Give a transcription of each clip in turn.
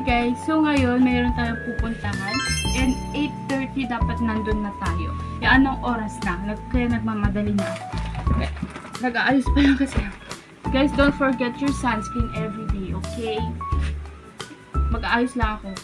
guys, so ngayon mayroon tayong pupuntahan and 8:30 dapat nandun na tayo. E anong oras na? Kaya nagmamadali na ako. Nag-aayos pa lang kasi. Guys, don't forget your sunscreen every day, okay? Mag-aayos lang ako.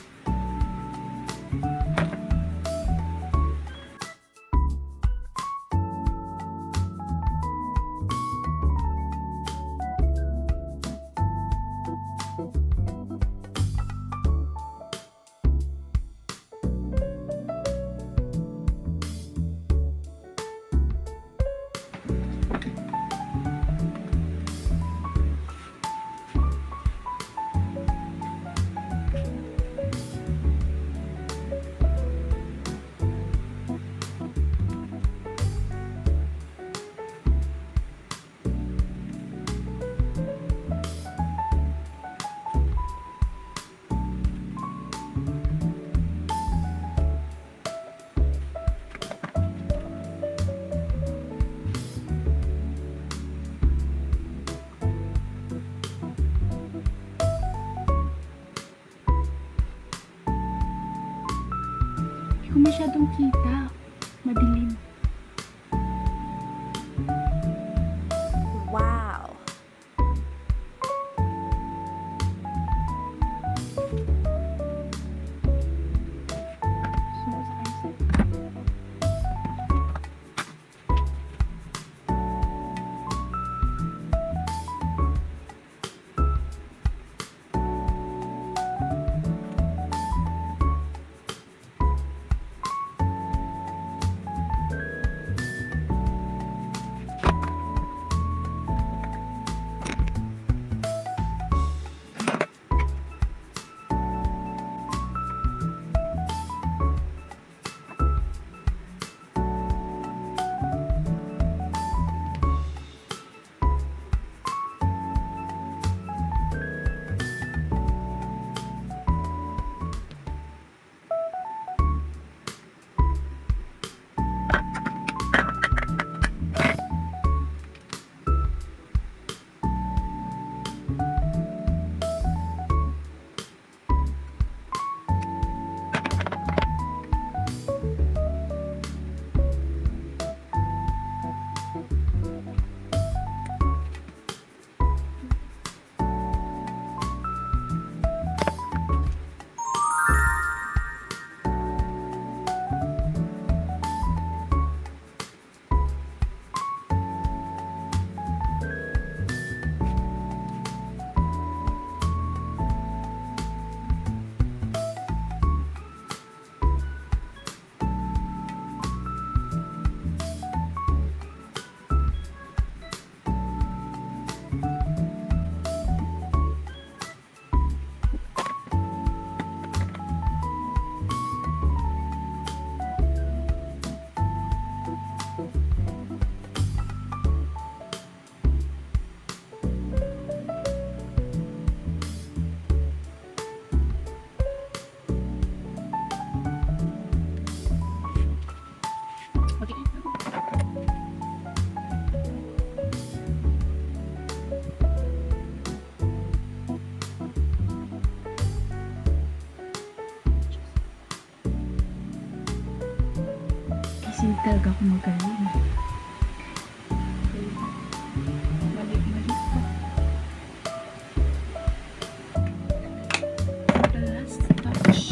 Hindi ko masyadong kita. Madilim. Wow. Kasi talaga ako magaling. Mali pa. The last touch.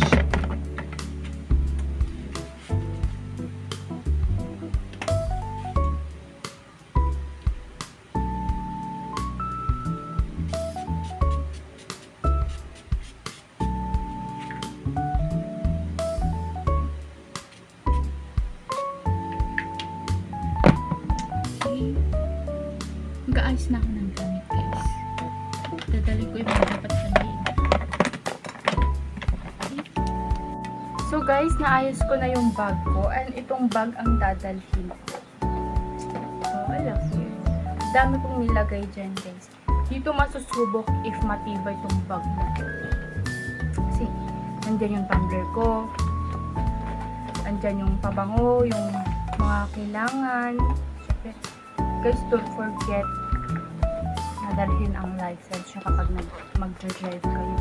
Mag-aayos na ako ng gamit, guys. Dadali ko yung mga dapat sabihin. Okay. So guys, naayos ko na yung bag ko. And itong bag ang dadalhin ko. Oh, I love you. Dami kong nilagay dyan, guys. Dito masusubok if matibay itong bag na. Kasi, nandyan yung tumbler ko. Nandyan yung pabango, yung mga kailangan. Siyempre, guys, don't forget na dalhin ang license nyo kapag mag-drive kayo.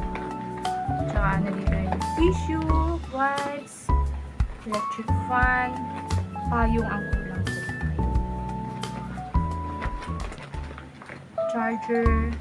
Tsaka nandito na yung tissue, wipes, electric fan, payong ang kulang ko. Charger.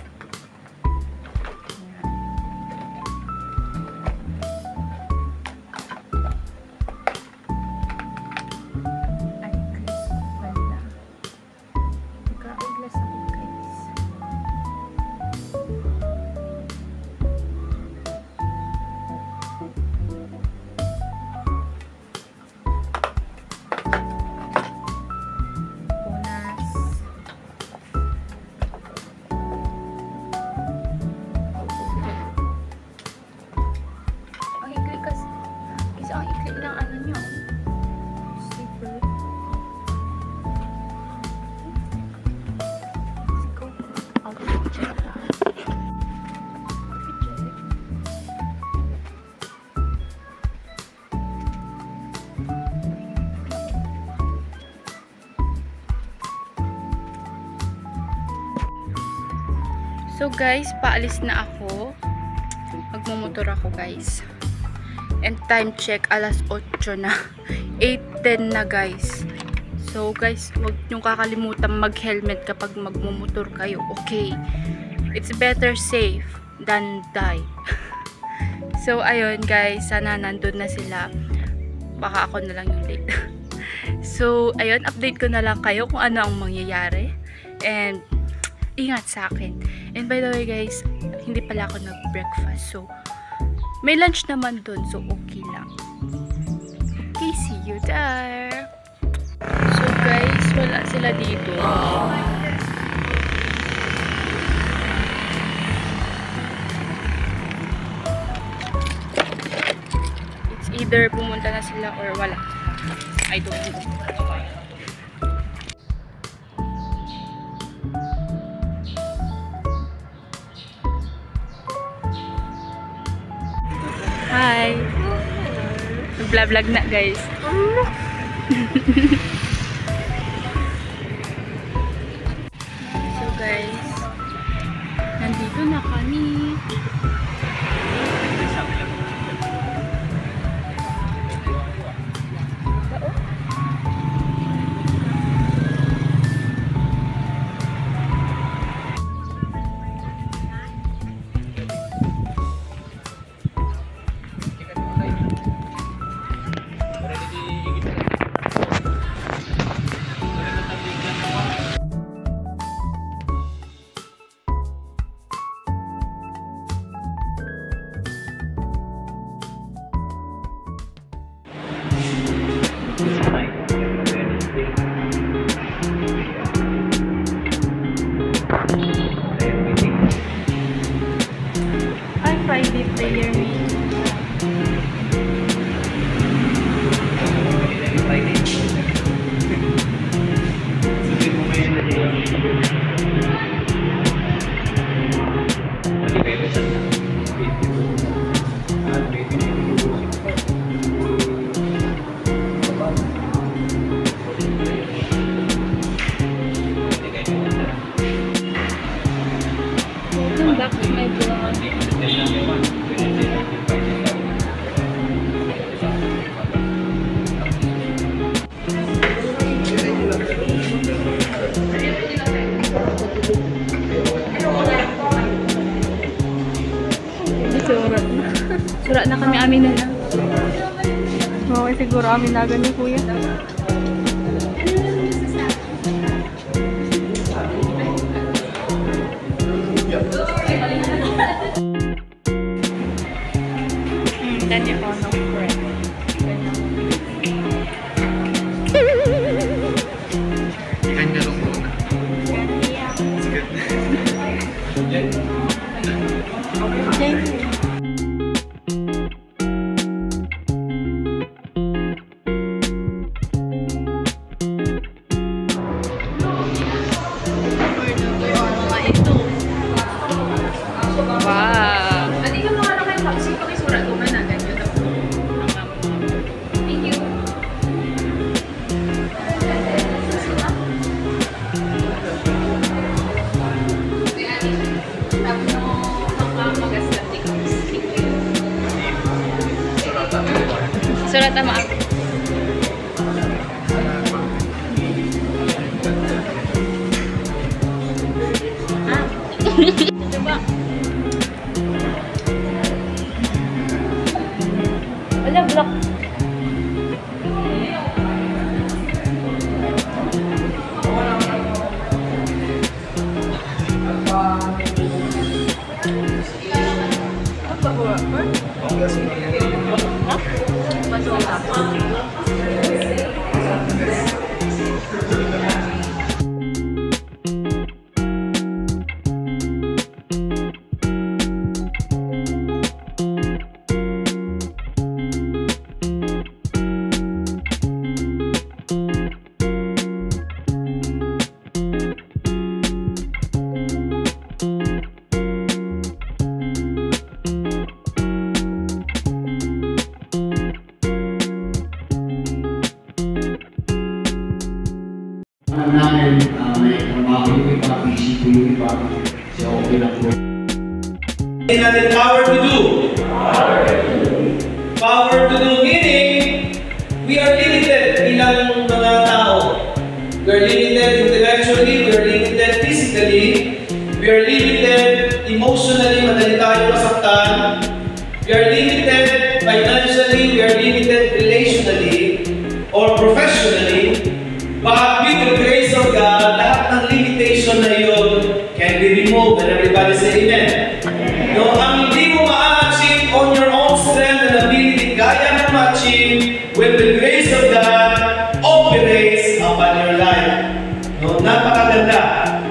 So guys, paalis na ako. Magmumotor ako guys. And time check, alas 8 na. 8:10 na guys. So guys, huwag niyong kakalimutan mag-helmet kapag magmumotor kayo. Okay? It's better safe than die. So ayun guys, sana nandun na sila. Baka ako na lang yung late. So ayun, update ko na lang kayo kung ano ang mangyayari. And ingat sa akin. And by the way guys, hindi pala ako nag-breakfast. So, may lunch naman dun. So, okay lang. Okay, see you there. So guys, wala sila dito. It's either pumunta na sila or wala. I don't know. Hi! Nag-vlog na guys. So guys, nandito na kami. Friday prayer meeting. Welcome back to my vlog. Sura na kami amin na lang. Okay, siguro amin na ni kuya. Then you all know correct. Ikan ka lang muna. Thank you. Diba? Wala, block. namin may trabaho yung iba, busy po yung iba. So, okay lang po. Natin power to do. Power to do meaning we are limited bilang mga tao. We are limited intellectually, we are limited physically, we are limited emotionally, madali tayo masaktan. We are limited financially, we are limited relationally or professionally. But with the grace of God, lahat ng limitation na yun can be removed. And everybody say amen. No, ang hindi mo ma-achieve on your own strength and ability, kaya mo ma-achieve when the grace of God operates upon your life. No, napakaganda.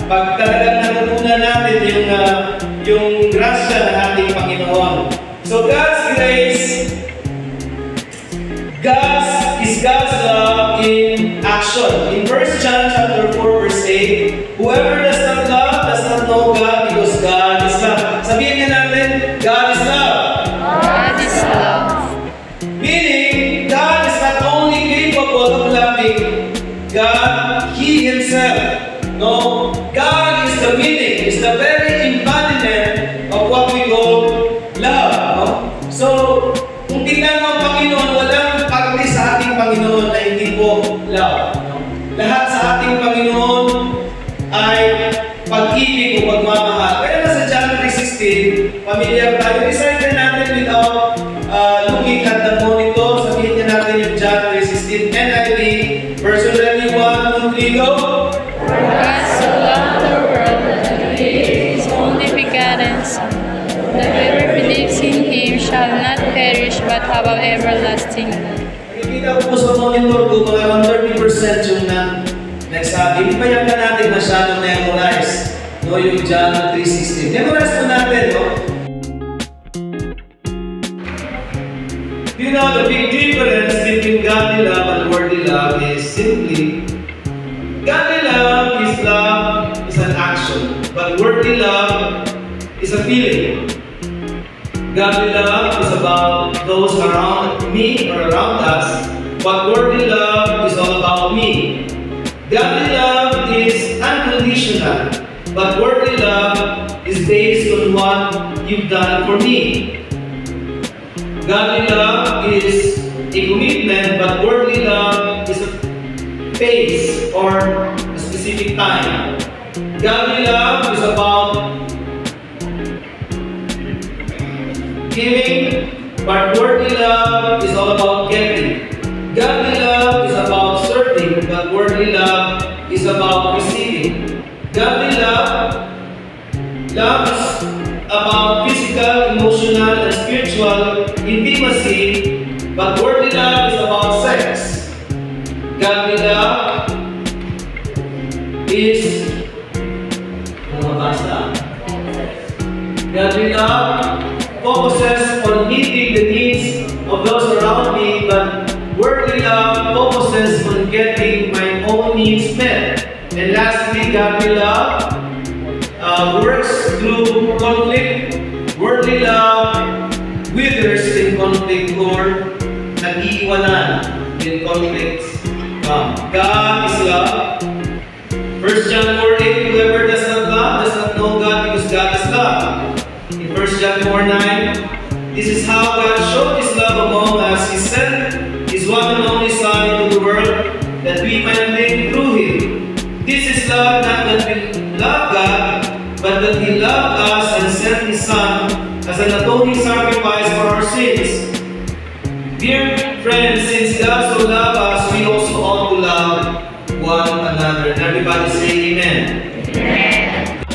Pag talagang natutunan natin yung grasya ng ating Panginoon. So God's grace, God's love in action. In 1 John chapter 4 verse 8, whoever does not love does not know God because God is love. Sabihin nga natin, God is love. God is love. Meaning, God is not only capable of loving, God, He Himself. No, God is the meaning, is the very embodiment of what we call love. No? So, kung tingnan mo ang Panginoon, walang parte sa ating Panginoon na hindi po love. No? Lahat sa ating Panginoon ay pag-ibig o pagmamahal. Kaya nasa John 3:16, familiar tayo. Recite natin without looking at the monitor. Sabihin niya natin yung John 3:16. NIV, version 1, 2, 3, go! God so loved the world that He gave His only begotten Son, that whoever believes in Him shall not perish but have everlasting life. Nakikita ko po sa monitor ko, mga around 30% yung nagsabi. Hindi pa yan ka natin masyadong memorize. No, yung John 3:16. Memorize po natin, no? You know, the big difference between godly love and worldly love is simply godly love is an action, but worldly love is a feeling. Godly love is about those around me or around us, but worldly love is all about me. Godly love is unconditional, but worldly love is based on what you've done for me. Godly love is a commitment, but worldly love is a phase or a specific time. Godly love is about giving, but worldly love is all about getting. Godly love is about serving, but worldly love is about receiving. Godly love is about physical, emotional, and spiritual intimacy, but worldly love is about sex. Godly love is Godly love focuses on meeting the needs of those around me, but worldly love focuses on getting my own needs met. And lastly, godly love works through conflict. Worldly love withers in conflict or nag-iiwanan in conflicts. God is love. 1 John 4:8, whoever does not love does not know God because God is love. In 1 John 4:9, this is how God showed His love among us. He sent His one and only Son into the world that we might live through Him. This is love, not that we love God, but that He loved so loved us, we also ought to love one another. And everybody say amen.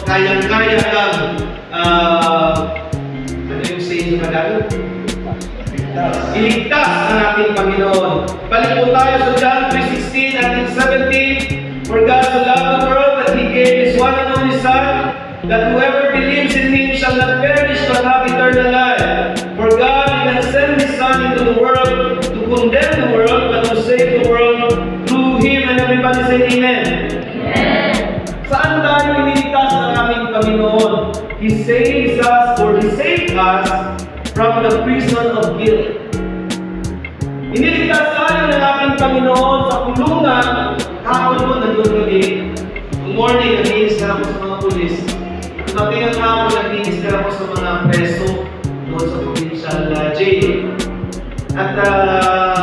Kayang-kaya lang, ano yung saying sa Tagalog? Iligtas ang ating Panginoon. Balik po tayo sa John 3:16 at 17. For God so loved the world that He gave His one and only Son, that whoever believes in Him shall not perish but have eternal life. For God did not send His Son into the world to condemn the world, but to save the world through Him. And everybody say amen. Saan tayo iniligtas ng aming Panginoon? He saves us, or He saved us from the prison of guilt. Iniligtas tayo ng ating Panginoon sa kulungan. Kahapon po nandun kami. Good morning, nag-minister ako sa mga pulis. Tumating ang hapon, nag-minister ako sa mga preso doon sa provincial jail. At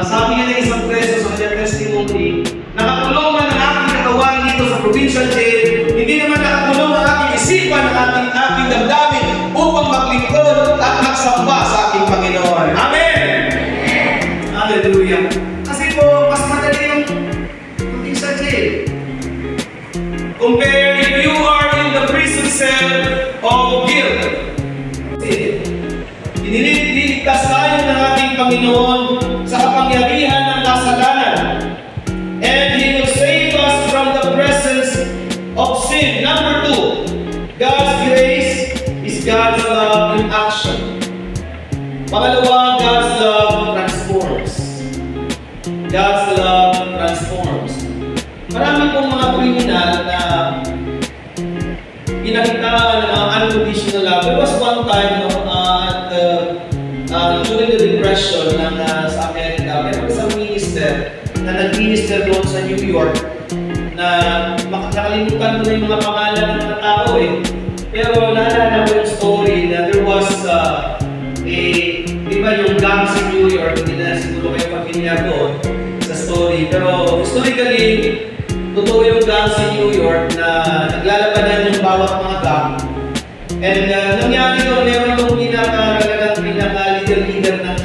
sabi niya ng isang preso sa kanyang testimony, nakakulong man ang aking katawan dito sa provincial jail, hindi naman nakakulong ang aking isipan, ang aking damdamin upang maglingkod at magsamba sa aking Panginoon. Amen! Hallelujah! Kasi po, mas madali yung provincial jail. Compare if you are in the prison cell of guilt. Iniligtas tayo ng ating Panginoon sa kapangyarihan ng kasalanan. And He will save us from the presence of sin. Number 2, God's grace is God's love in action. Pangalawa, God's love transforms. God's love transforms. Marami pong mga kriminal na pinakitaan ng unconditional love. There was one time during the Depression sa Amerika, meron isang minister na nag-minister doon sa New York na nakalimutan ko na yung mga pangalan ng mga tao Pero naalala ko yung story na there was di ba yung gangs in New York, hindi na siguro kayo pamilyar doon sa story. Pero historically, totoo yung gangs in New York na naglalabanan yung bawat mga gang. And nangyari doon, meron yung pinaka-leader ng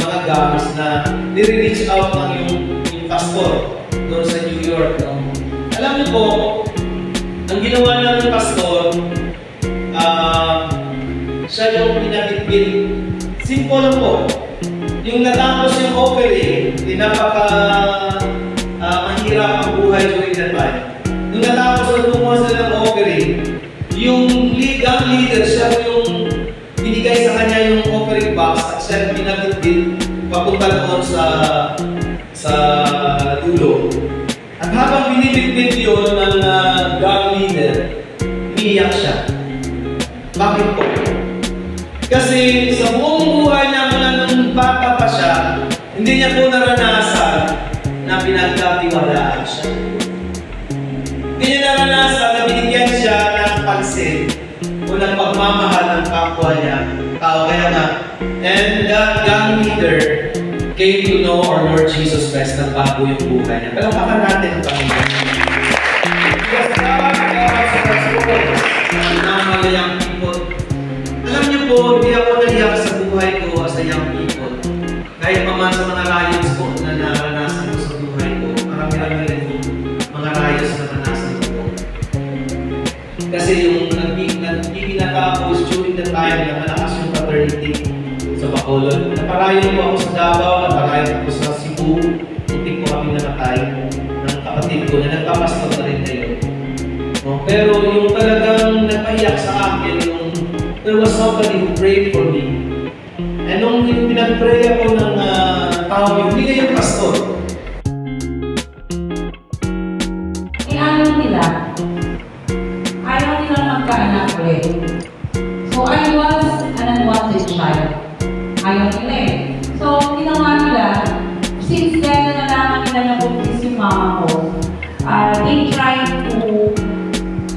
mga gangs na nire-reach out ng yung pastor doon sa New York. Alam niyo po, ang ginawa ng pastor, siya yung pinabitbit. Simple lang po. Yung natapos yung offering, mahirap ang buhay during that time. Nung natapos na tumuha sila ng offering, yung gang leader, siya yung binigay sa kanya yung offering box at siya yung pinabitbit papunta doon sa dulo. At habang binibitbit yun ng gang leader, umiiyak siya. Bakit po? Kasi sa buong buhay niya mula nung bata pa siya, hindi niya po naranasan na pinagkatiwalaan siya. Hindi niya naranasan na binigyan siya ng pansin o ng pagmamahal ng kapwa niya. Kaya nga, and that young leader came to know our Lord Jesus Christ na bago yung buhay niya. Pero baka natin ang Panginoon. Yes, God, namalayang people. Alam niyo po, hindi ako naiyak sa buhay ko as a young people. Kahit pa man sa mga rayos ko na naranasan ko sa buhay ko, marami-rami rin po mga rayos na naranasan ko. Kasi yung nagpipinaka ako is during the time na malakas yung fraternity sa Bacolod. Naparayon po ako sa Davao, naparayon ako sa Cebu. Muntik po kami namatay ng kapatid ko na nagpapastor na rin tayo. No? Pero yung talagang nagpaiyak sa akin, there was somebody who prayed for me. And nung pinag-pray ako ng tao, hindi na yung pastor. Ayaw nila magkaanak ulit. So I was an unwanted child. Ayaw nila So ginawa nila, since then na nalaman nila na buntis yung mama ko, they tried to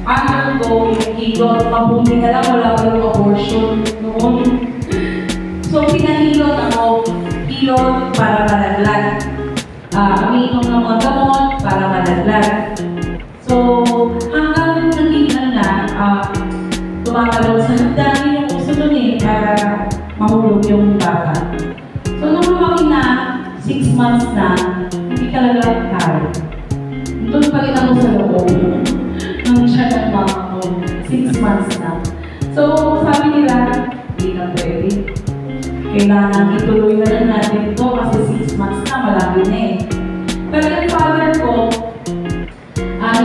undergo yung hilot. Mabuti na lang, wala pa yung abortion noon. So, pinahilot ako, hilot para malaglag. Umiinom ng mga gamot para malaglag. So, hanggang naging tumakalaw sa nagdami yung uso nun para mahulog yung bata. So, nung lumaki na, 16 months na, hindi talaga kaya. Doon pa rin ako sa loob ng siya ng mama ko. 6 months na. So, sabi nila, hindi na pwede. Kailangan ituloy na lang natin ito kasi 6 months na, malaki na eh. Pero yung father ko,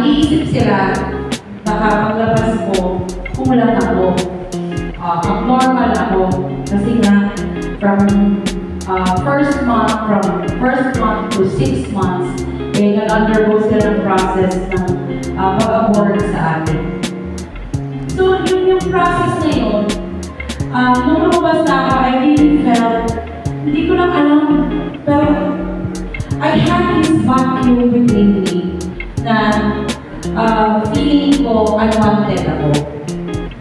iisip sila, baka paglabas ko, kumulang ako. Abnormal ako. Kasi nga, from first month to 6 months, nag-undergo sila ng process ng pag-abort sa akin. So, yung process na yun, nung lumabas na ako, I really felt, hindi ko lang alam, pero I had this vacuum within me na feeling ko unwanted ako.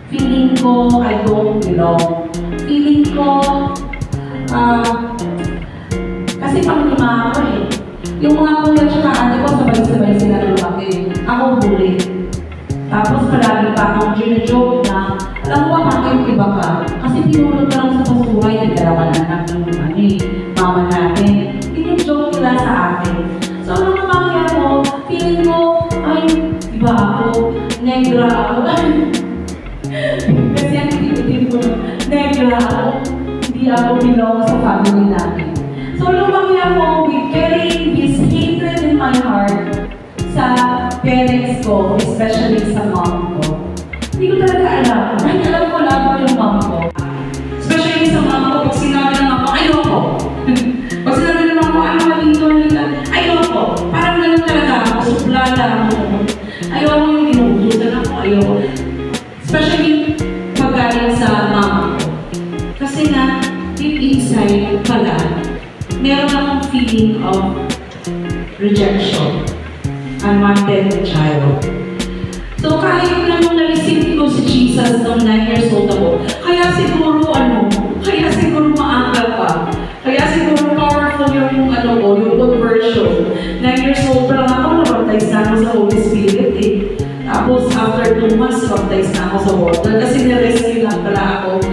Feeling ko I don't belong. Feeling ko, kasi pang-lima ako eh. Yung mga kuya at ate ko, sabay-sabay sila lumaki. Ako huli. Tapos palagi pa akong gina-joke na, alam mo ba bakit iba ka? Kasi pinulot ka lang sa basura, yung dalawa na anak ng mama natin. Gina-joke nila sa akin. So, nung lumaki ako, feeling ko, ay, iba ako, negra ako. Kasi ang titipin ko, negra ako, hindi ako belong sa family natin. So, lumaki ako with carrying this hatred in my heart sa parents ko, especially sa mom ko. Hindi ko talaga alam. Kahit alam ko lang yung mom ko. Especially sa mom ko, pag sinabi ng mom ko, ayoko. Pag sinabi ng mom ko, ay malito, ayoko. Parang ganun talaga ako, suplala ako. Ayoko yung inuutusan ako, ayoko. Especially pag galing sa mama ko. Kasi nga, deep inside pala, meron akong feeling of rejection. Unwanted child. So kahit na nung na-receive ko si Jesus noong 9 years old ako, kaya siguro maanggal pa. Kaya siguro powerful yung conversion. 9 years old pa lang ako, na-baptize na ako sa Holy Spirit eh. Tapos after 2 months, baptize na ako sa water. Kasi na-rescue lang pala ako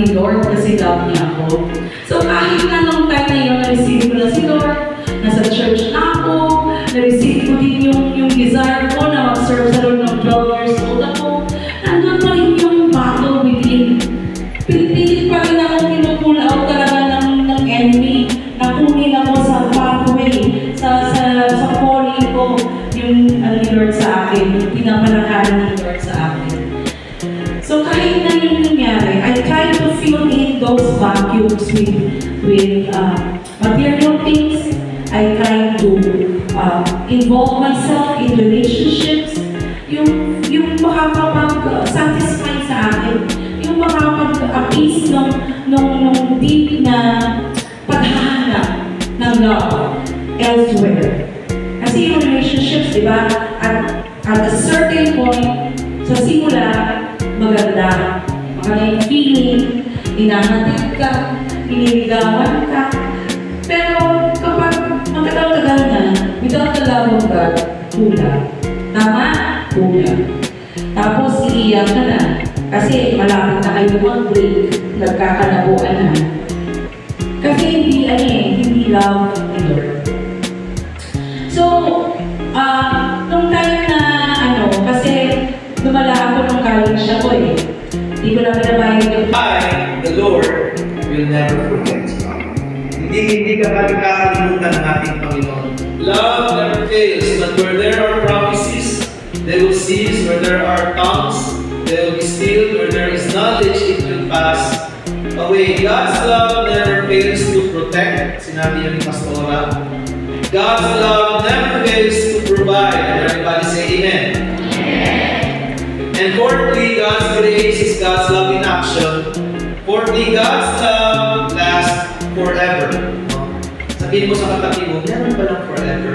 ni Lord kasi love niya ako. So kahit na nung time na yun, na-receive ko na si Lord, nasa church na ako, na-receive ko din yung desire ko na mag-serve sa Lord ng 12 years old ako. Nandun pa rin yung battle within. Pinipilit pa rin ako pinupull out talaga ng enemy. Nakunin ako sa pathway, sa calling ko, yung ni Lord sa akin, yung pinapalakaran ni Lord sa akin. So kahit na yung nangyari, I try to fill in those vacuums with material things. I try to involve myself in relationships, yung makakapag-satisfy sa akin, yung makakapag-appease nung deep na paghahanap ng love elsewhere. Kasi yung relationships, di ba, at a certain point, sa simula, maganda. Maganda yung feeling, hinahatid ka, hiniligawan ka. Pero kapag magkatagal-tagal na, without the love of God, kulang. Tama? Kulang. Tapos iiyak ka na. Kasi malapit na kayo mag-break, nagkakalabuan na. Kasi hindi love ni Lord. So, nung time na kasi lumala ako nung college ako eh. Hindi ko na pinabayad yung The Lord will never forget. Hindi ka kakalimutan ng ating Panginoon. Love never fails, but where there are prophecies, they will cease. Where there are tongues, they will be stilled. Where there is knowledge, it will pass away. God's love never fails to protect. Sinabi niya ni Pastora. God's love never fails to provide. Everybody say amen. And fourthly, God's grace is God's love in action. Fourthly, God's love lasts forever. Sabihin mo sa katabi mo, meron ba lang forever?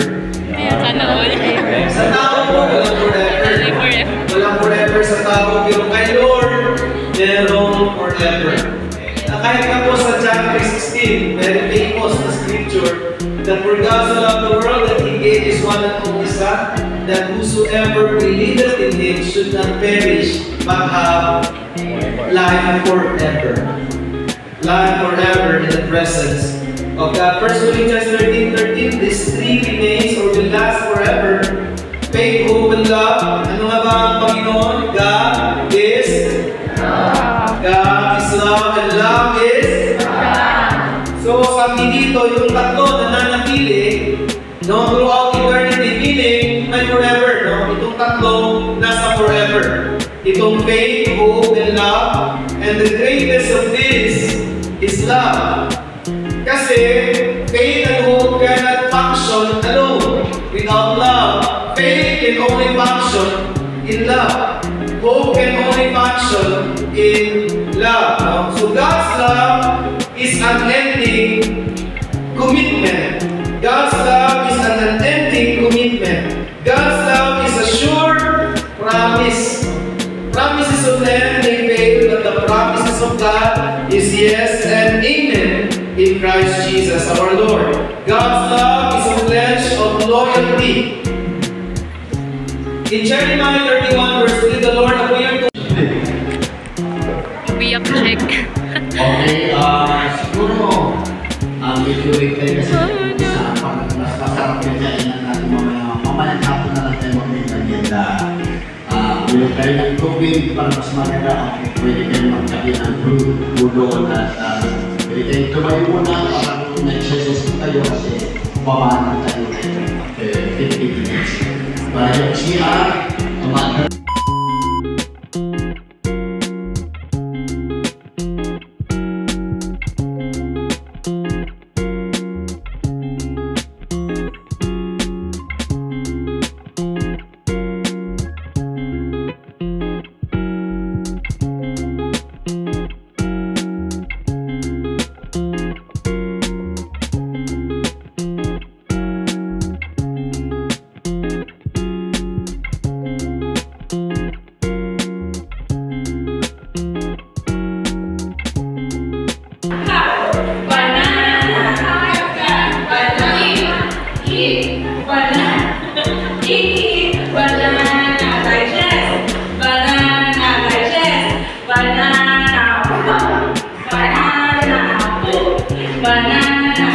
Sana all. Sa tao po, walang forever. Walang forever sa tao, pero kay Lord, meron forever. Kahit nga po sa John 3:16, very famous na scripture, that for God so loved the world that He gave His one and only Son, that whosoever believeth in Him should not perish, but have life forever. Life forever in the presence of God. 1 Corinthians 13:13, this three remains or will last forever. Faith, hope, and love. Ano nga ba ang Panginoon? God is love, and love is so sabi dito, yung tatlo na nanatili, no, throughout eternity, meaning may forever, no? Itong tatlo nasa forever. Itong faith, hope, and love. And the greatest of this is love. Kasi faith and hope cannot function alone without love. Faith can only function in love. Hope can only function in love. No? So God's love is unending commitment. God's love is an unending commitment. God's love is a sure promise. Promises of men may fail, but the promises of God is yes and amen in Christ Jesus our Lord. God's love is a pledge of loyalty. In Jeremiah 31 verse 3, the Lord appeared to Biyak check. Okay, siguro, medyo kayo kasi sa mas masarap yung kainan natin mamayang hapon na lang tayo mag-merienda. Yung kayo ng tubig para mas maganda, pwede kayo magkabi ng doon at pwede kayo tumayo muna para nag-exercise kayo kasi babaan tayo ng 50 minutes. Para yung siya, tumagal. Banana,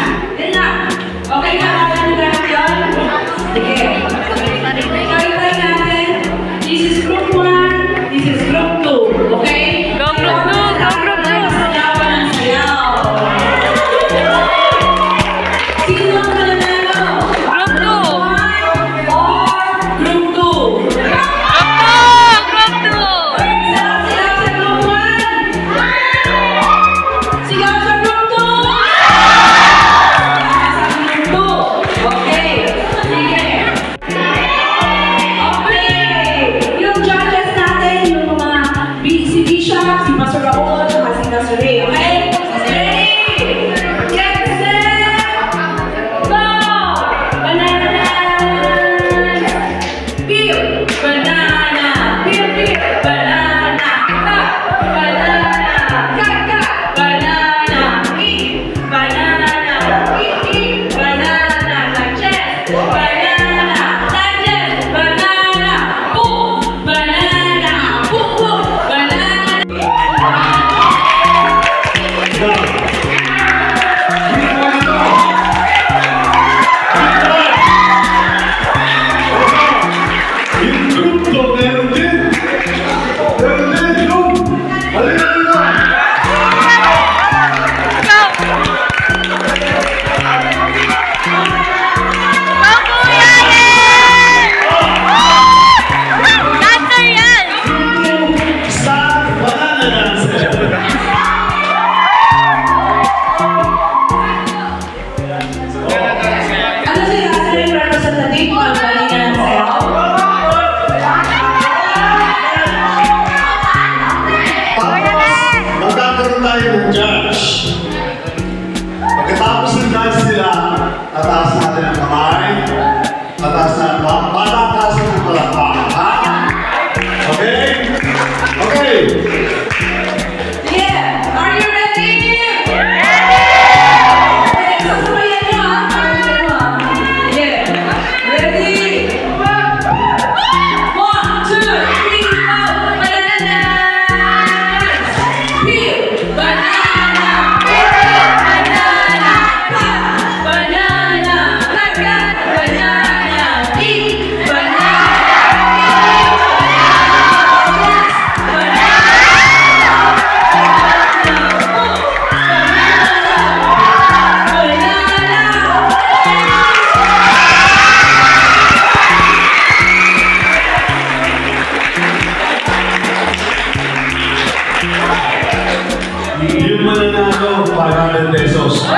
tayo 500 pesos.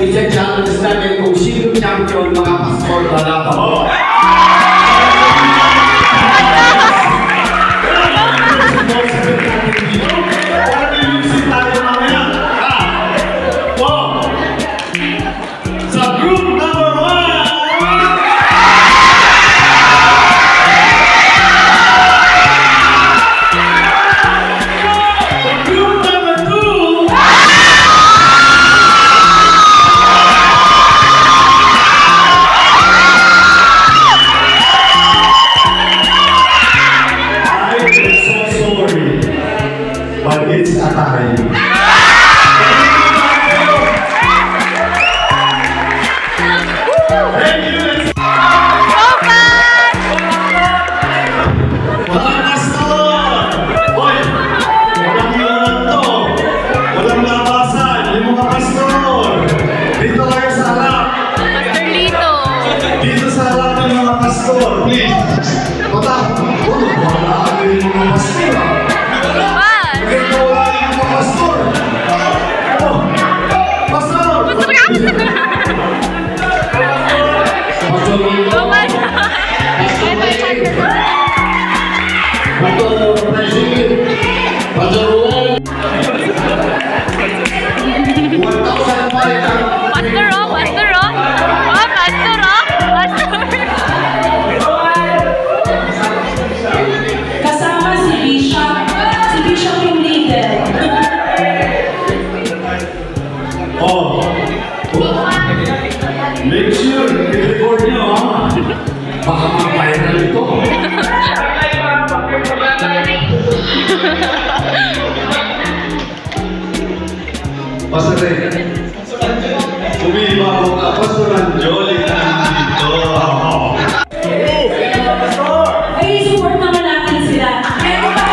I-challenge natin kung sino champion mga pastor na laban. But it's a time. Walang pastor! Hoy! Walang iwanan to! Walang labasan! Yung mga pastor! Dito kayo sa harap! Pastor Lito. Dito sa harap ng mga pastor! Please! Wala yung mga pastor! Pastor! Oh! Pastor! Kasama si Bishop. Si Bishop yung leader. Oh! Make sure, i-record nyo, ha? Baka mag-viral ito. Pastor Ray, umiibaw ka. Pastor Anjoli na dito. Ay, support naman natin sila. Meron ba?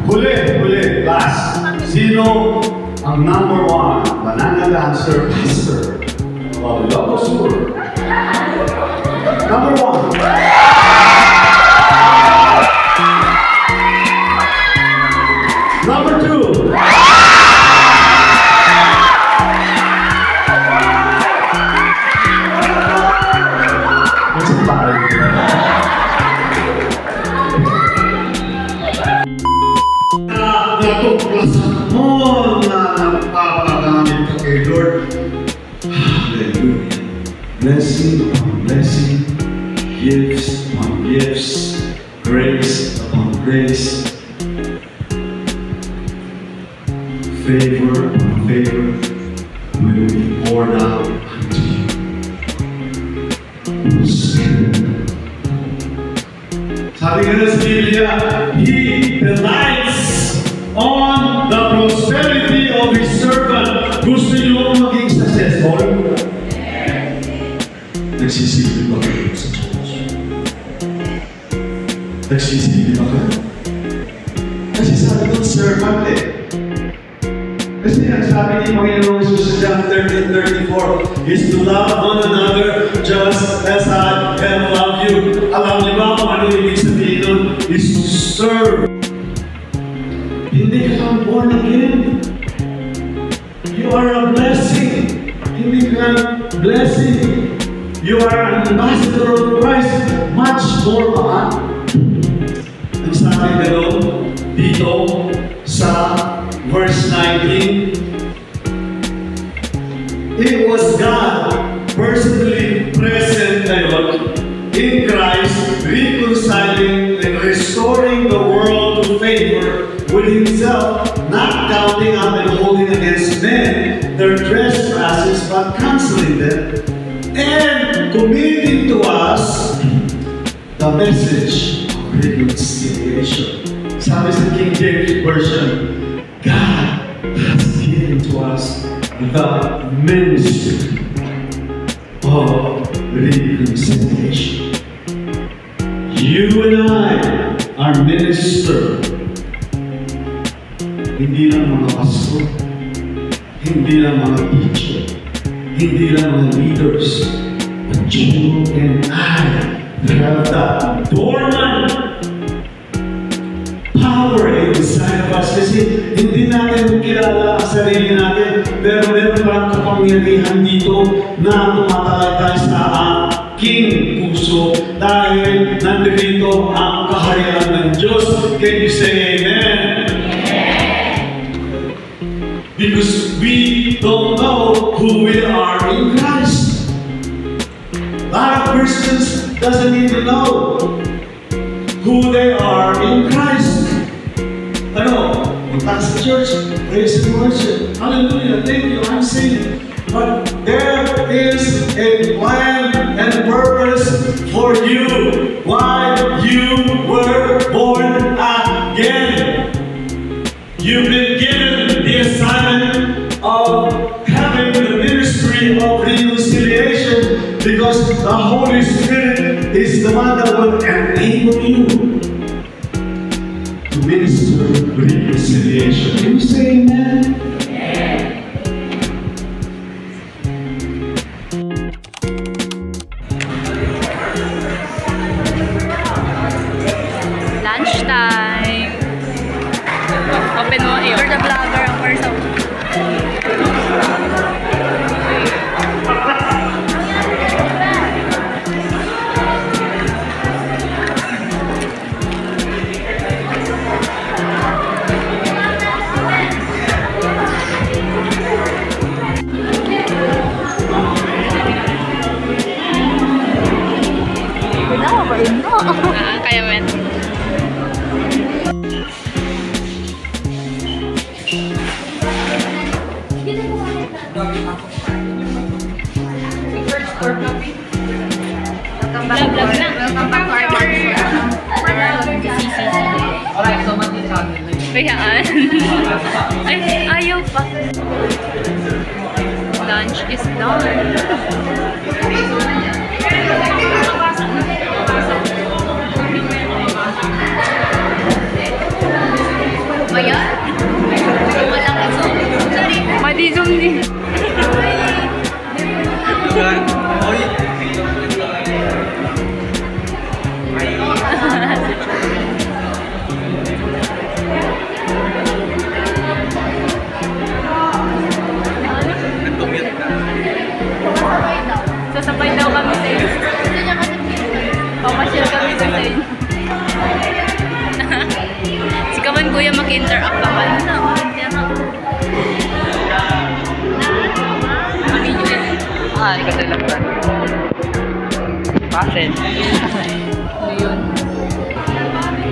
Huli, last. Sino ang number one banana dancer pastor of Ilocos? Number one. Number two. What's a pare? Natuklasan mo na nagpapagamit ka kay Lord. Hallelujah. Blessing upon blessing, gifts upon gifts, grace upon grace, favor upon favor will be poured out unto you. Sabi nga sa Biblia, He delights on the prosperity of His servant. Gusto niyo maging successful? Nagsisipin ba kayo sa Diyos? Nagsisipin ba kayo? Kasi sabi ng servant eh. Kasi ang sabi ni Panginoon Jesus sa John 13:34 is to love one another just as I have loved you. Alam niyo ba kung ano ibig sabihin nun? Is to serve. Hindi ka lang born again. You are a blessing. Hindi ka lang blessing. You are an ambassador of Christ. Much more pa. Ang sabi gano'n dito sa verse 19, it was God personally present ngayon in Christ, reconciling and restoring the world to favor with Himself, not counting up and holding against men their trespasses, but canceling them, and committing to us the message of reconciliation. Sabi sa King James Version, God has given to us the ministry of reconciliation. You and I are minister. Hindi lang mga pastor, hindi lang mga teacher, hindi lang mga leaders, but you and I have that dormant power inside of us. Kasi hindi natin kilala ang sarili natin, pero meron parang kapangyarihan dito na tumatalagay sa aking puso dahil nandito ang kaharian ng Diyos. Can you say amen? Because we don't know who we are in Christ. A lot of Christians doesn't even know who they are in Christ. Ano? Punta sa church, praise and worship. Hallelujah, thank you, I'm saved. But there is a plan and purpose for you. Why you were born again. You've been given the assignment of having the ministry of reconciliation because the Holy Spirit is the one that will enable you to minister reconciliation. Can you say amen? Lunchtime. Open mo yun. For the vlogger ang person. Kaya men. Kayaan. Ay, ayaw pa. Lunch is done. Ayan. Walang zoom. Sorry. Madi-zoom din. Sasabay daw kami sa inyo. Pamasyal kami sa inyo. Si Kaman Kuya mag-interact naman. Ay, kasi lang ba? Pasen. Ayun.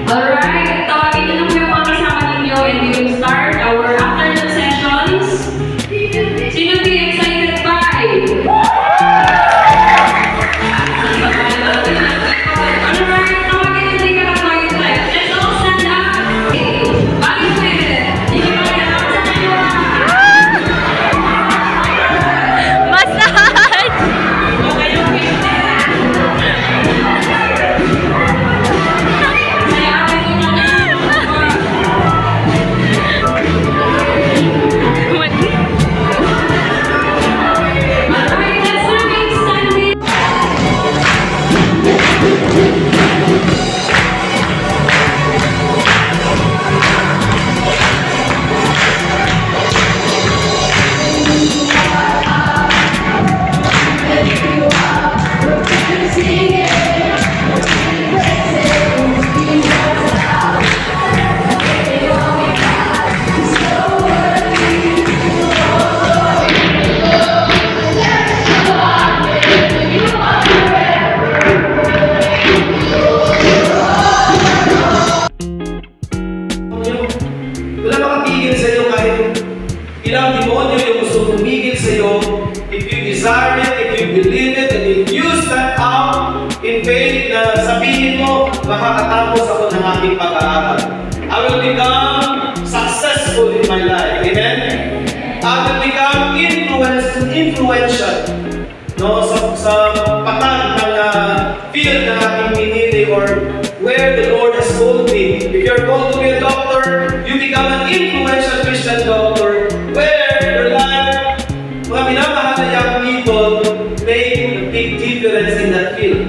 Alright, tawagin na po yung mga kasama ninyo and we will start our afternoon sessions. Sino di excited by? Alright, tawagin na din ka sa'yo, if you desire it, if you believe it, and if you step out in faith na sabihin mo, makakatapos ako ng aking pag-aaral. I will become successful in my life. Amen? I will become influential. No, sa patag ng field na aking pinili or where the Lord has told me. If you're called to be a doctor, you become an influential Christian doctor where your life, mga minamahal na young people, make a big difference in that field.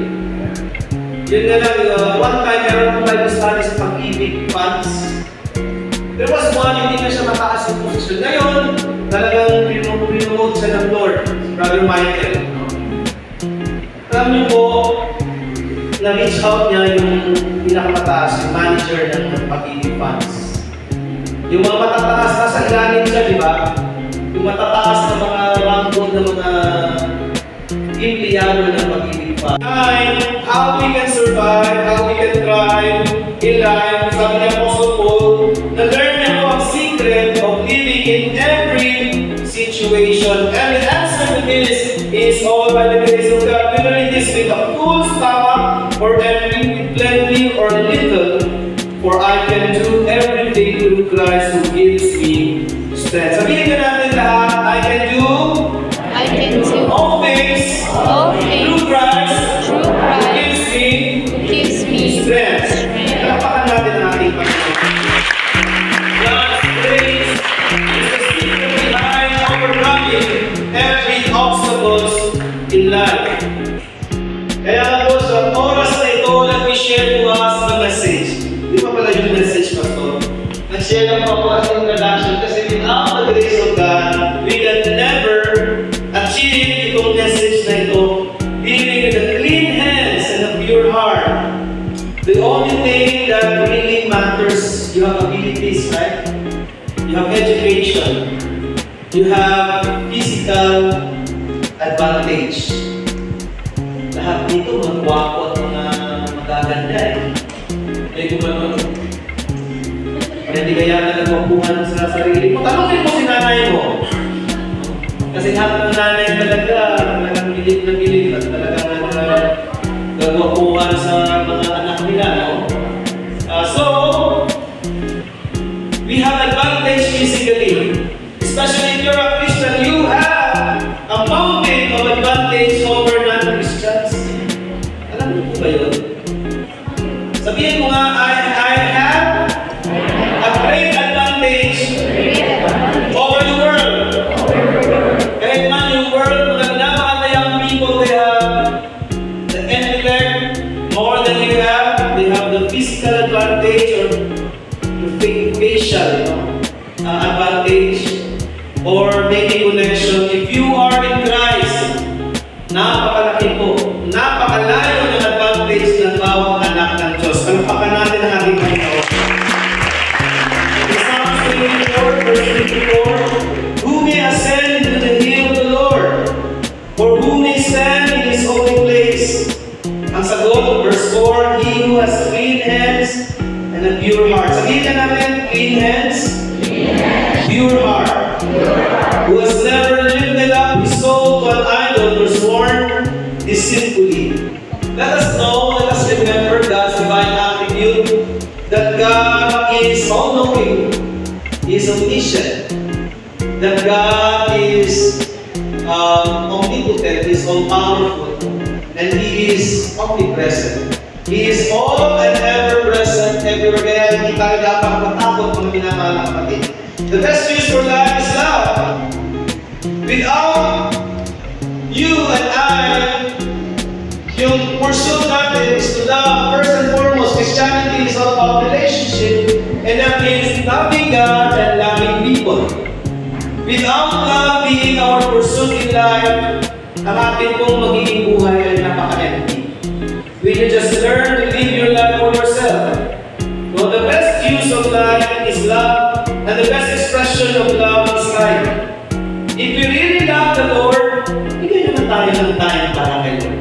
Yun nga lang, one time meron akong Bible study sa pag-ibig funds. There was one, hindi na siya mataas yung posisyon. Ngayon, talagang pinumote siya ng Lord, Brother Michael. Alam niyo po, na-reach out niya yung pinakamataas, yung manager ng pag-ibig funds. Yung mga matataas na sa ilalim siya, di ba? Yung matataas na mga ranggo na mga empleyado ng pag-ibig funds. How we can survive, how we can thrive in life, sabi ni Apostle Paul, na learn niya po ang secret of living in every situation. And the answer to this is all by the grace of God. We learn this with a full stomach or every plenty or little, for I can do everything through Christ who gives me strength. Sabihin ka natin lahat, I can do all things through Christ who gives me strength. Kalapakan natin ang ating Panginoon. God's grace is the secret behind overcoming every obstacles in life. Kaya po sa oras na ito, let me share to us the message. Di ba pala yung message, Pastor? Nag-share lang po as introduction kasi without the grace of God, we can never achieve itong message na ito. Living with a clean hands and a pure heart. The only thing that really matters, you have abilities, right? You have education. You have physical advantage. Lahat dito, magwapo at mga magaganda eh. May gumano. Hindi kaya na nagwapuhan sa sarili mo. Tanungin mo si nanay mo. Kasi lahat ng nanay talaga, talagang bilib na bilib at talagang nagwapuhan sa mga anak nila. No? So, we have advantage physically. Especially if you're a Christian, you have a mountain of advantage over non-Christians. Alam mo po ba yun? Sabihin mo nga, I have a great advantage over the world. Kahit man yung world, mga minamahal na young people, they have the intellect more than you have. They have the physical advantage or the facial advantage or maybe connection. If you are in Christ, napakalaki po, napakalayo ng advantage ng bawat anak ng Diyos. Palpakan natin ang ating Panginoon. In Psalms 24, verse 24, who may ascend into the hill of the Lord? Or who may stand in His holy place? Ang sagot, verse 4, he who has clean hands and a pure heart. Sabihin ka natin, clean hands, pure heart. Who has never lifted up his soul to an idol or sworn deceitfully. Let us know, let us remember God's divine attribute, that God is all-knowing, He is omniscient, that God is omnipotent, He is all-powerful, and He is omnipresent. He is all and ever present everywhere. Kaya hindi tayo dapat matakot kung minamahal na kapatid. The best news for life is love. Without you and I, yung pursuit natin is to love. First and foremost, Christianity is all about relationship, and that means loving God and loving people. Without love being our pursuit in life, ang ating pong magiging buhay ay napaka-empty. Will you just learn to live your life for yourself? Well, the best use of life is love, and the best expression of love is kind. If you really love the Lord, bigay naman tayo ng time para kay Lord.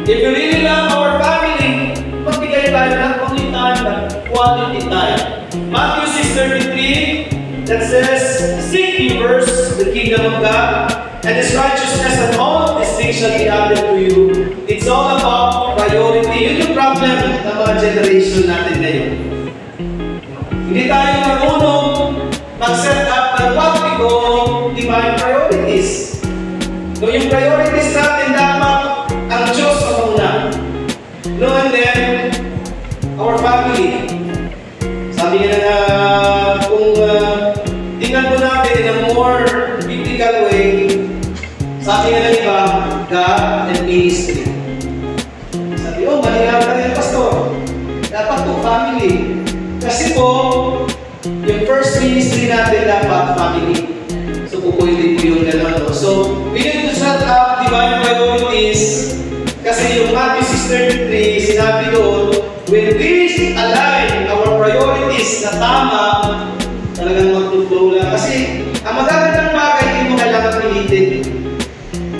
If you really love our family, magbigay tayo not only time, but quality time. Matthew 6:33, that says, "Seek ye first the kingdom of God, and His righteousness, and all of these things shall be added to you." It's all about priority. Yun yung problem ng mga generation natin ngayon. Hindi tayo marunong mag-set up ng what we call divine priorities. So yung priorities natin dapat ang Diyos ang una. No, and then, our family. Sabi nga na kung tingnan mo natin in a more biblical way, sabi nga na iba, God and ministry. Sabi, oh, mali nga tayo, pastor. Dapat po family. Kasi po, yung first ministry natin dapat family. So, pupwede po yung gano'n. No? So, we need to set up divine priorities. Kasi yung Matthew 6:33, sinabi doon, when we align our priorities na tama, talagang magtuturo lang. Kasi, ang magagandang bagay, hindi mo kailangan pilitin.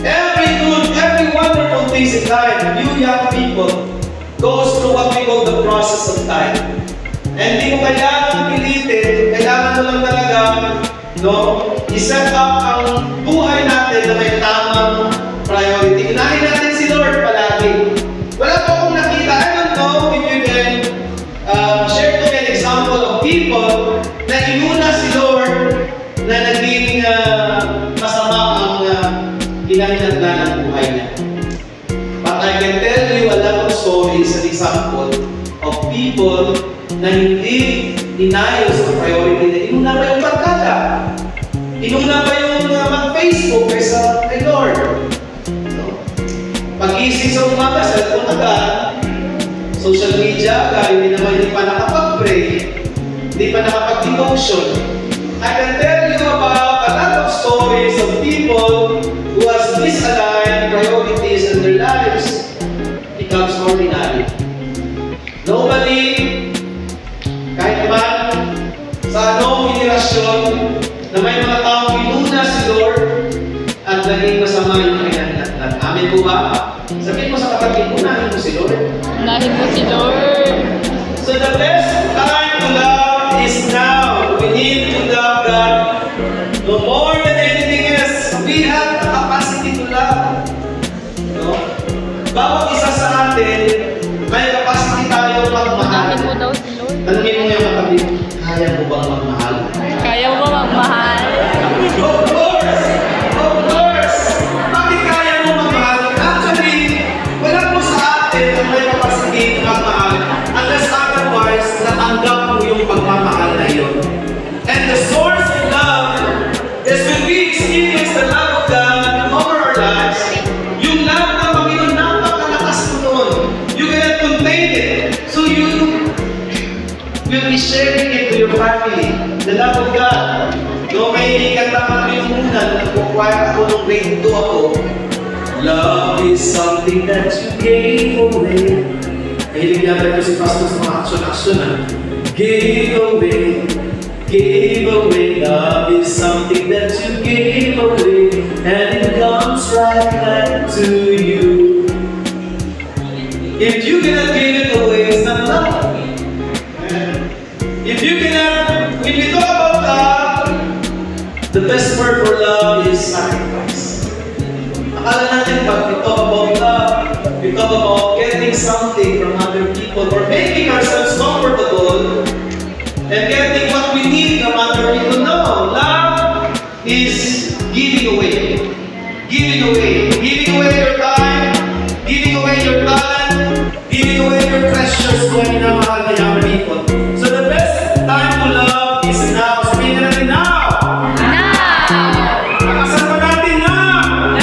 Every wonderful things in life, you young people, goes through what we call the process of time. And hindi mo kailangan pilitin, kailangan mo lang talaga, no, i-set up ang buhay natin na may tamang priority. Unahin natin si Lord palagi. Wala po akong nakita. I don't know if you can share to me an example of people na inuna si Lord na naging masama ang kinahinatnan ng buhay niya. But I can tell you a lot of stories and example of people na hindi dinayo sa priority na inuna pa yung barkada. Inuna pa yung mag-Facebook kaysa kay Lord. So, pag-ising sa umaga, cellphone agad, social media agad, hindi pa nakapag-pray, hindi pa nakapag-devotion. I can tell you about a lot of stories of people who has misaligned priorities in their lives becomes ordinary. Nobody, kahit man sa anong henerasyon na may mga taong inuna si Lord at naging masama yung kinahinatnan. Amen po ba? Sabihin mo sa katabi, unahin mo si Lord. Unahin mo si Lord. So the best time to love is now. We need to love God. No more than anything else. We have the capacity to love. No? Bawat isa sa atin, may capacity tayo magmahal. Unahin mo daw si Lord. Tanungin mo yung katabi, kaya mo bang magmahal? Kaya mo magmahal? Of course! Of course! Bakit kaya mo magmahal? Actually, wala po sa atin ang may capacity magmahal unless otherwise natanggap mo yung pagmamahal na yun. And the source of love is when we experience the love of God over our lives. Yung love ng Panginoon, napakalakas mo noon. You cannot contain it. So you will be sharing it to your family. The love of God. No, may ikatakan mo yung una na nag-acquire ako nung grade 2 ako. Love is something that you gave away. Mahilig natin ko si Pastor sa mga action-action na. Gave away. Love is something that you gave away. And it comes right back to you. If you cannot give it away, it's not love. If you cannot, when we talk about love, the best word for love is sacrifice. Akala natin pag we talk about love, we talk about getting something from other people or making ourselves comfortable and getting what we need from other people. No, love is giving away. Giving away. Giving away your time, giving away your talent, giving away your treasures to ang minamahal na yung people. So the best time to love is now. Sabihin natin now. Akasan pa natin now.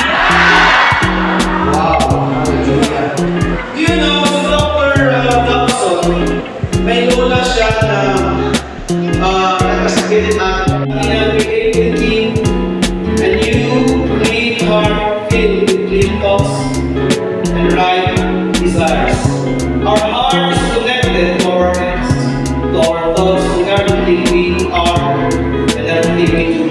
Wow. Do you know, si Dr. Dobson, may lola siya na nagkasakit at pinag-create team and you really are filled with clean thoughts and right desires. Our heart is connected to our hands, to our thoughts, to everything we are and everything we do.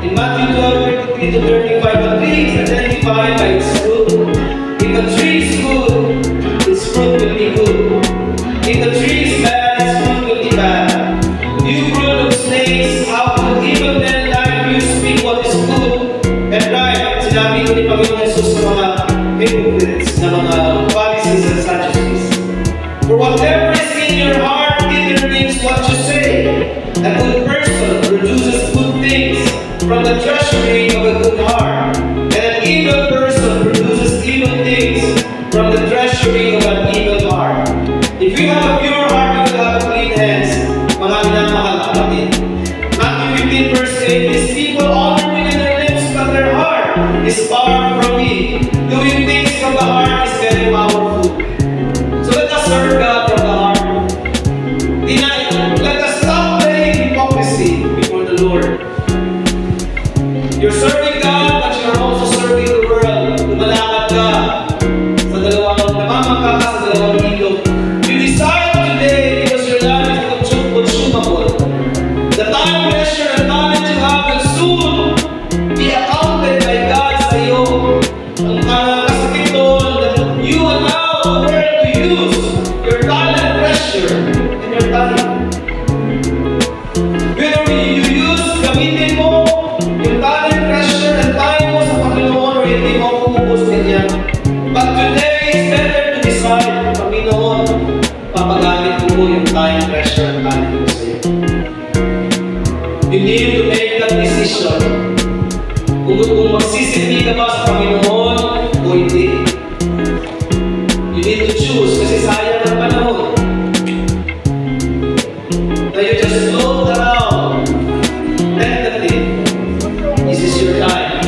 In Matthew 12:33-35, a tree is identified by its fruit. If a tree is good, its fruit will be good. If the tree is bad, its fruit will be bad. You fruit of snakes, how sinabi ko ni Panginoon Jesus sa mga hypocrites, na mga Pharisees and Sadducees. For whatever is in your heart determines what you say. A good person produces good things from the treasury of a good heart, and an evil person produces evil things from the treasury of an evil heart. If you have a pure heart, you will have clean hands. Mga minamahal na kapatid. Matthew 15 verse 8, these people honor me with their lips, but their heart is far from me. Doing things from the heart is very powerful. So let us serve God from the heart. Let us stop playing hypocrisy before the Lord. You're serving God, but you're also serving the world. Lumalakad ka sa dalawang, namamangka ka sa dalawang ilog. You decide today because your life is consumable. The time, pressure, and knowledge you have will soon be accounted by God sa iyo. Ang kasakit doon, that you allow the world to use your talent, pressure, and your time. Whether you use, gamitin mo yung talent, pressure, and time mo sa Panginoon or hindi mo kumubos din yan. But today is better to decide, Panginoon, papagamit ko yung time, pressure, and talent mo sa iyo. You need to make that decision. Kung magsisindi ka ba sa Panginoon o hindi. You need to choose kasi sayang ang panahon. Now you just slow down. Tentative. This is your time.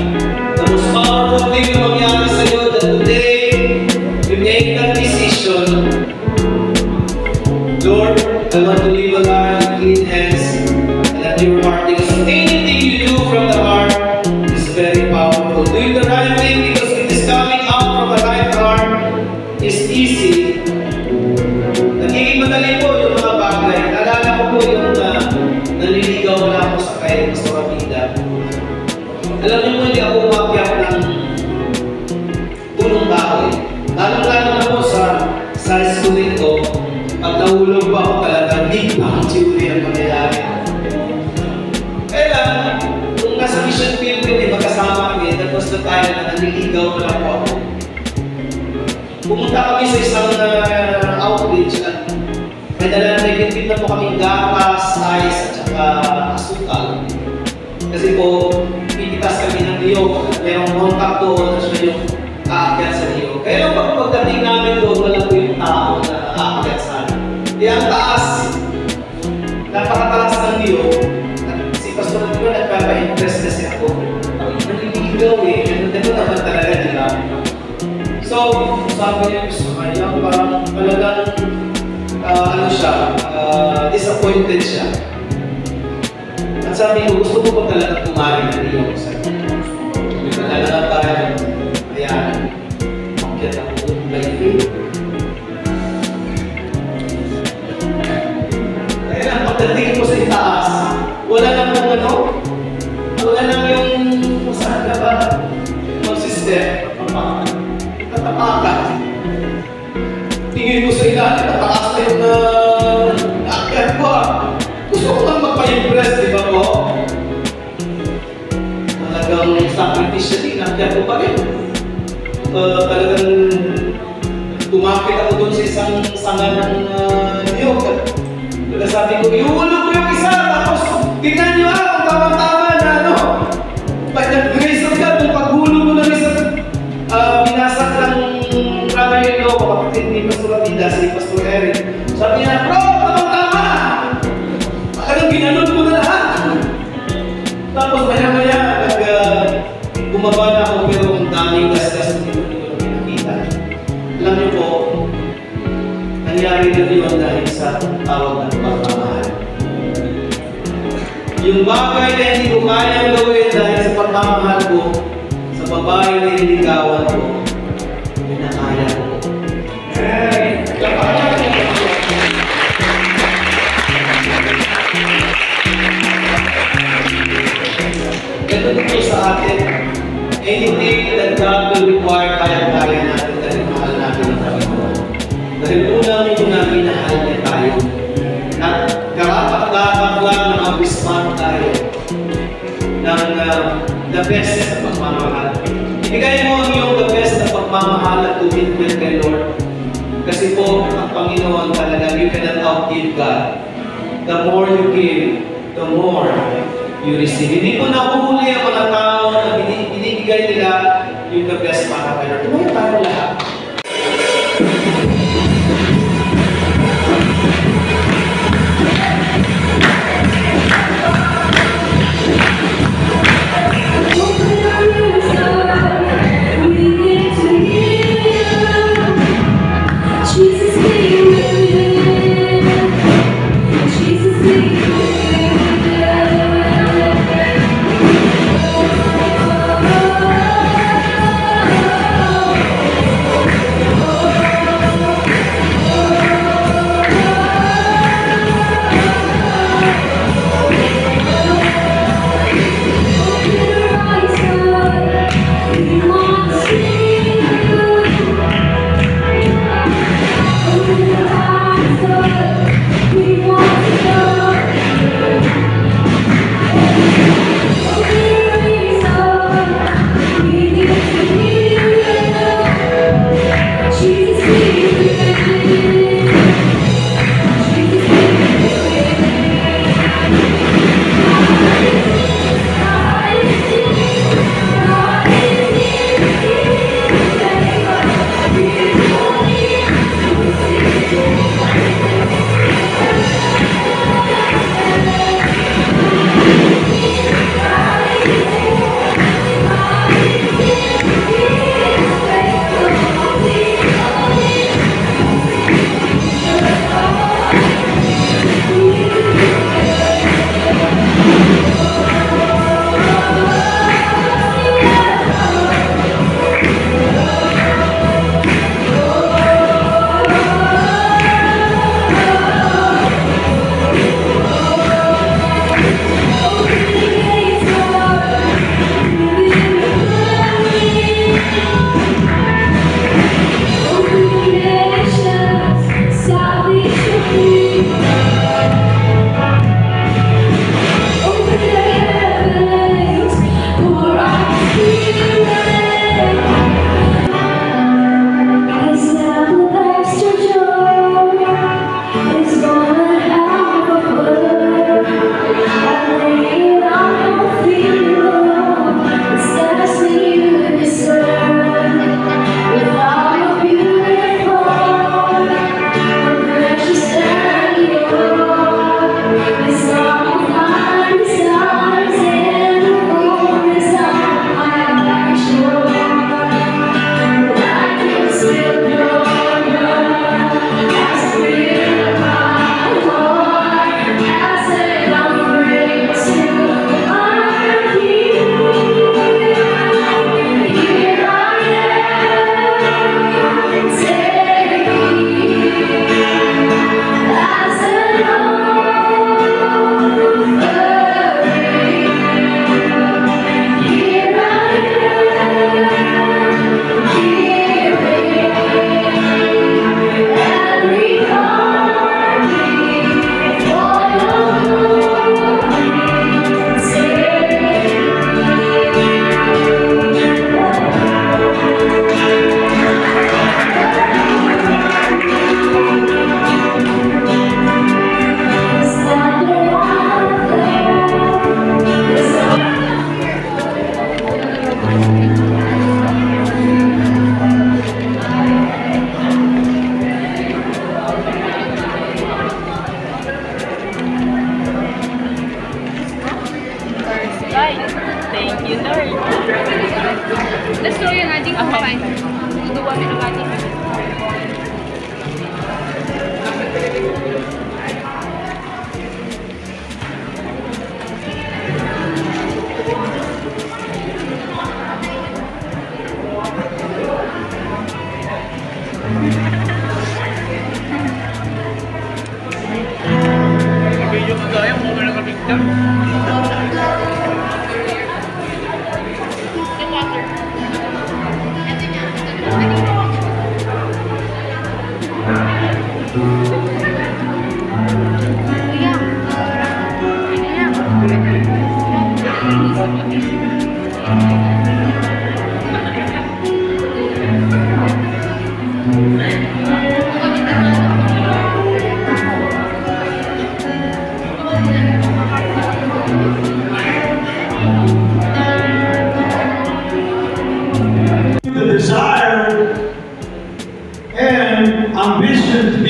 The most powerful thing na mangyari sa iyo that today you make that decision. Lord, I want to live a life with clean hands and a pure heart. Because anything you do from the heart is very powerful. Doing the right thing because it is coming out from the right heart is easy. Nagiging madali po yung mga bagay. Naalala ko po yung naliligaw na ako sa kay Pastor Abida. Alam niyo po, hindi ako umakyat ng punong kahoy. Lalong-lalo na po sa schooling ko, pag nahulog pa ako talaga, big ang theory ang mangyayari. Kaya kung nasa mission field ko, magkasama kami, tapos na tayo na naliligaw na lang po ako. Pumunta kami sa isang outreach at may dala na nagigit na po kaming gatas, ice, at saka asukal. Kasi po, pipitas kami ng niyog. Mayroong contact doon, tapos may yung aakyat sa niyog. Kaya lang pagdating namin doon, wala po yung tao na aakyat sa amin. Kaya ang taas, napakataas ng niyog. At si Pastor Diba nagpapa-impress kasi ako. Naliligaw eh, ganun naman talaga nila. So, sabi niya gusto kanya, parang talagang disappointed siya. At sabi ko, gusto ko ba talaga kumain ng iyo? Sabi ko, talaga tayo. Ayan, makyat ako doon by faith. Kaya lang, pagdating ko sa itaas, wala nang ano, wala nang yung saan ka ba mag-step. Tatapakan. Tingin ko sa ilalim, nataas na yung naakyat ko. Gusto ko lang magpa-impress, di ba po? Talagang sacrificially, naakyat ko pa rin. Talagang tumakit ako doon sa isang sanga ng niyog. Kaya sabi ko, ihulog ko yung isa, tapos tingnan niyo kung tama-tama na ano. Nag-grace of God, kung paghulog ko ng isang binasak ng brother-in-law, kapatid ni Pastor Abida, si Pastor Eric. Sabi niya, bro, tama-tama! Parang ginanod ko na lahat. Tapos maya-maya, bumaba na ako, pero ang daming gas-gas na hindi ko pinakita. Alam niyo po, nangyari na yun dahil sa tawag ng pagmamahal. Yung bagay na hindi ko kayang gawin dahil sa pagmamahal ko, sa babae na niligawan ko, pinakaya ko. Ganun ito sa atin. Anything that God will require, kaya-kaya natin dahil mahal natin ang Panginoon. Dahil unang minahal niya tayo. At karapat-dapat lang na mag-respond tayo ng the best sa pagmamahal. ibigay mo ang iyong the best na pagmamahal at commitment kay Lord. Kasi po, ang Panginoon talaga, you cannot outgive God. The more you give, the more you receive. Hindi po nakuhuli ang mga tao na binibigay nila yung the best para kayo. Tumayo tayo lahat.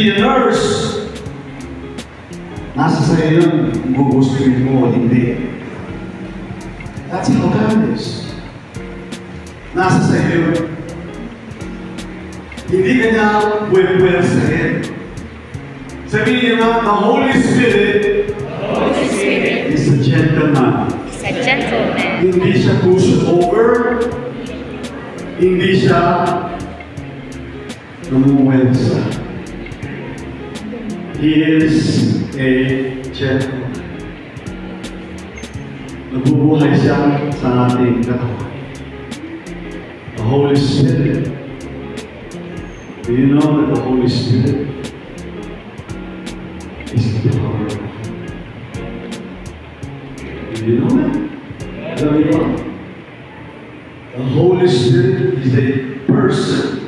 be a nurse. Nasa sa'yo yun, gugustuhin mo o hindi. That's how God is. Nasa sa'yo yun. Hindi ka niya pwede-pwede. Sabihin niya nga, the Holy Spirit is a gentleman. He's a gentleman. Hindi siya pushover. Hindi siya namumuwensa. He is a gentleman. Nabubuhay siya sa ating katawan. The Holy Spirit. Do you know that the Holy Spirit is the power of God? Do you know that? Very well. The Holy Spirit is a person.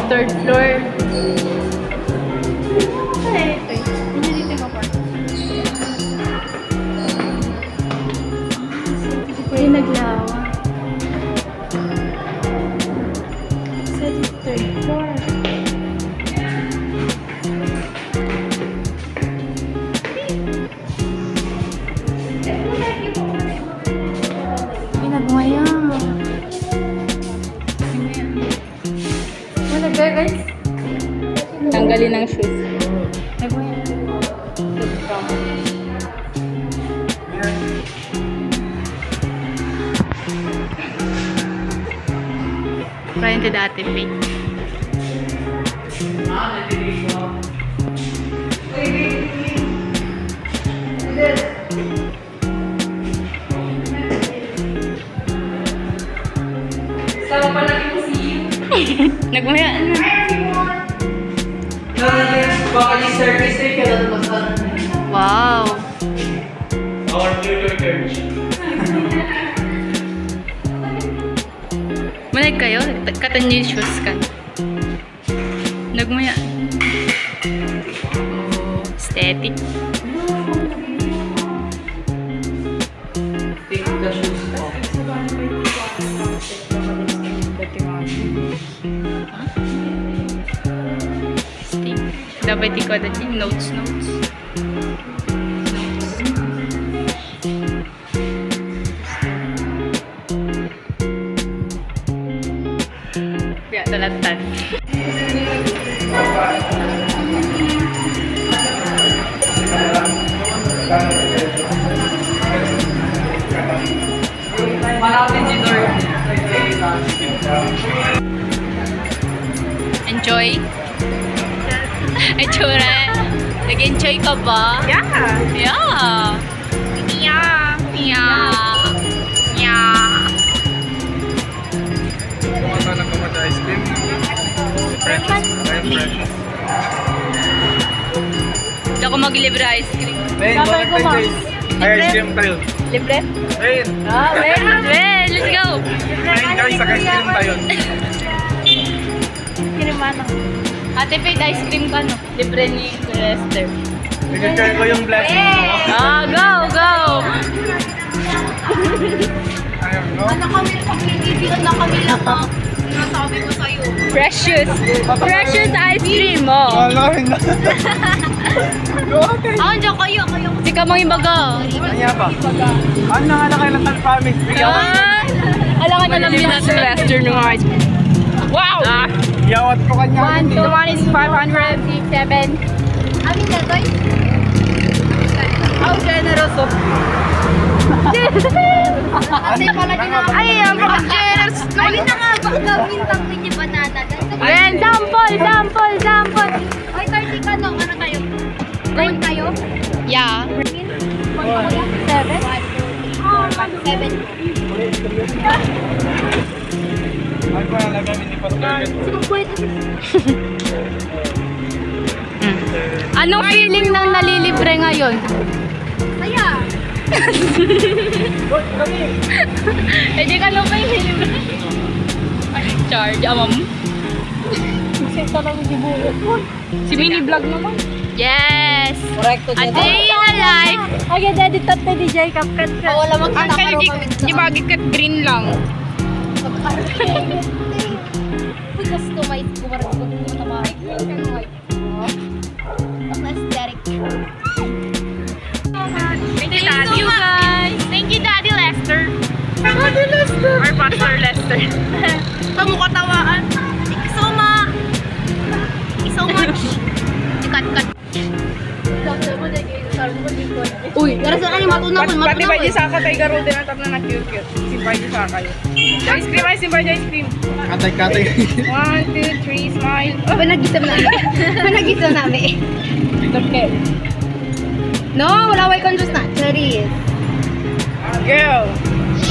Third floor. Ay, ito. Hindi dito yung apartment. Ay, naglawa. Sa third floor. to Ate Faye. Sama pa natin mo si Nagmayaan na. baka ni service eh, kaya natin masalan. Wow. Our future church. Malag kayo? Katanisius ka. Nagmayaan. Oh, aesthetic. Take the shoes off. Dapat ikaw na din. Notes. Kaya talatan. Marami din door. Enjoy? Itsura. Nag-enjoy ka ba? Yeah. Yeah. Yeah. Kung ano nagkamata ice cream. Precious. Ay, precious. Hindi ako mag-libre ice cream. Ayun, bakit tayo guys? Ay, ice cream tayo. Libre? Ayun. Let's go! Ayun guys, sa ice cream tayo. Kirimano. Ate Faith, ice cream ka, no? Libre ni Lester. Nag-share ko yung blessing mo. Go! Ayun, no? Ano kami, pag nililihan na kami lang ha. Sinasabi ko sa'yo. Precious ice cream, oh. Wala rin na. Go, okay. Diyan kayo. Sika mong ibaga. Kanya ba? Ano nga na kayo ng promise? Alangan na lang nila si Lester ng ice cream. Wow! Yawat ko kanya. The one is 557. Amin na, Toy. How generous of... Ate, palagi na. Ay, ang generous. Ayun na nga, gawin lang ni banana. Ayan, sample. Ay, 30 ka no. Ano tayo? Line tayo? Yeah. 7? 7. Ay, para nagamin ni Pastor. Anong feeling ng nalilibre ngayon? Saya. Hindi ka nung kayo nililibre. Charge, amam. Si mini vlog naman. Yes! Correcto. A day in a life. Ay, daddy tat na DJ Cupcat ka. Wala magkita Ang kayo, di ba, gikat green lang. Uy, customize ko. Parang ko din mo naman. Aesthetic. Thank you, guys. Thank you, Daddy Lester. Or Pastor Lester. Mukha tawaan. Thank you so much. Thank you so much. Cut. Uy, Pero saan kayo matunaw? Pati ba di saka tayo garo din ang na cute. Simpay di saka kayo. Ice cream ay simpay ice cream. Katay. 1, 2, 3, smile. Panagisam namin. Okay. No, wala way conscious na. Cherries. Girl.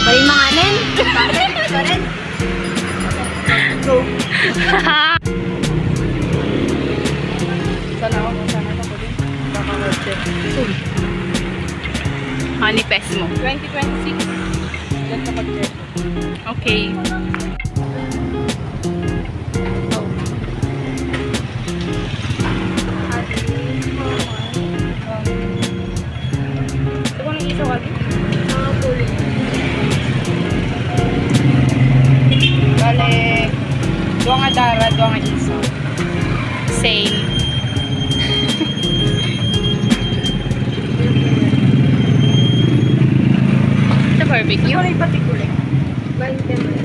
Bali mga anin. Karen. Sana ako ko din. Kaka-watch. honey pes mo. 2026. Yan sa pag-check. Okay. Ito ko nang isa ka din. Bale, doang nga dara, doang nga isa. Same. Sa barbecue. Yung particular. 20.